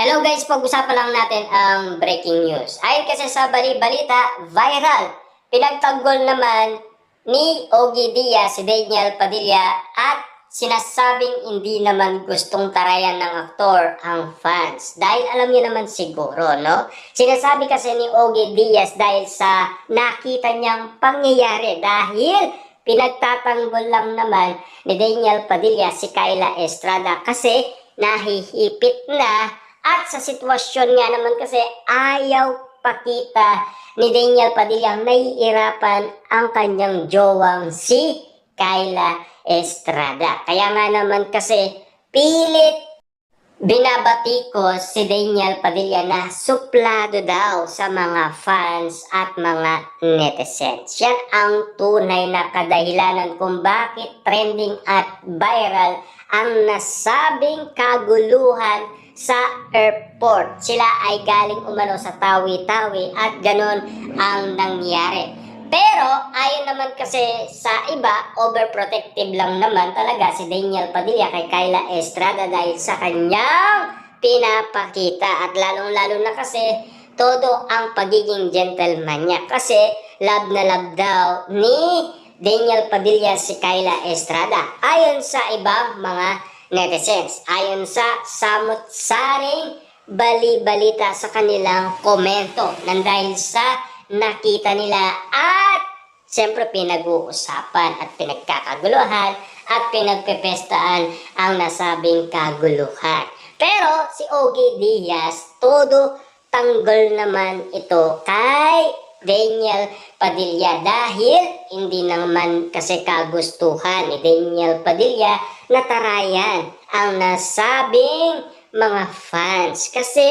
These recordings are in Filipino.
Hello guys, pag-usapan lang natin ang breaking news. Ayon kasi sa balita, viral. Pinagtanggol naman ni Ogie Diaz si Daniel Padilla at sinasabing hindi naman gustong tarayan ng aktor ang fans. Dahil alam niyo naman siguro, no? Sinasabi kasi ni Ogie Diaz dahil sa nakita niyang pangyayari dahil pinagtatanggol lang naman ni Daniel Padilla si Kyla Estrada kasi nahihipit na. At sa sitwasyon nga naman kasi ayaw pakita ni Daniel Padilla nahihirapan ang kanyang jowang si Kyla Estrada. Kaya nga naman kasi pilit binabatikos si Daniel Padilla na suplado daw sa mga fans at mga netizens. Yan ang tunay na kadahilanan kung bakit trending at viral ang nasabing kaguluhan sa airport. Sila ay galing umano sa Tawi-Tawi at ganon ang nangyari. Pero ayon naman kasi sa iba, overprotective lang naman talaga si Daniel Padilla kay Kyla Estrada dahil sa kanyang pinapakita. At lalong-lalo na kasi todo ang pagiging gentleman niya. Kasi love na love daw ni Daniel Padilla si Kyla Estrada. Ayon sa ibang mga netizens, ayon sa samut-saring bali-balita sa kanilang komento nang dahil sa nakita nila at siyempre pinag-uusapan at pinagkakaguluhan at pinagpepestaan ang nasabing kaguluhan. Pero si Ogie Diaz, todo tanggol naman ito kay Daniel Padilla dahil hindi naman kasi kagustuhan ni Daniel Padilla na tarayan ang nasabing mga fans. Kasi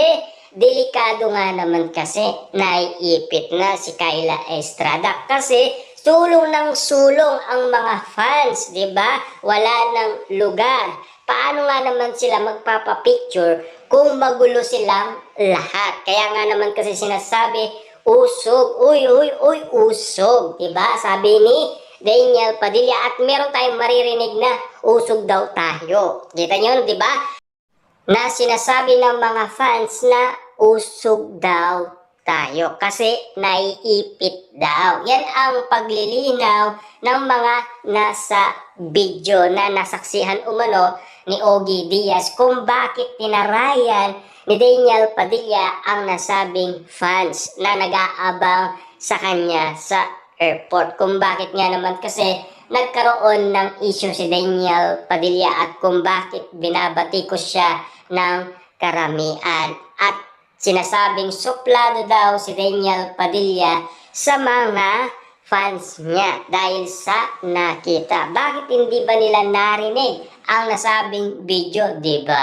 delikado nga naman kasi naiipit na si Kyla Estrada kasi sulong ng sulong ang mga fans, di ba? Wala nang lugar. Paano nga naman sila magpapapicture kung magulo silang lahat? Kaya nga naman kasi sinasabi, usog, uy, usog, diba? Sabi ni Daniel Padilla at meron tayong maririnig na usog daw tayo. Kita nyo, diba? Na sinasabi ng mga fans na usog daw tayo kasi naiipit daw. Yan ang paglilinaw ng mga nasa video na nasaksihan umano ni Ogie Diaz kung bakit tinarayan ni Daniel Padilla ang nasabing fans na nag-aabang sa kanya sa airport. Kung bakit nga naman kasi nagkaroon ng issue si Daniel Padilla at kung bakit binabatikos siya ng karamihan. At sinasabing suplado daw si Daniel Padilla sa mga fans niya dahil sa nakita. Bakit hindi ba nila narinig ang nasabing video, diba?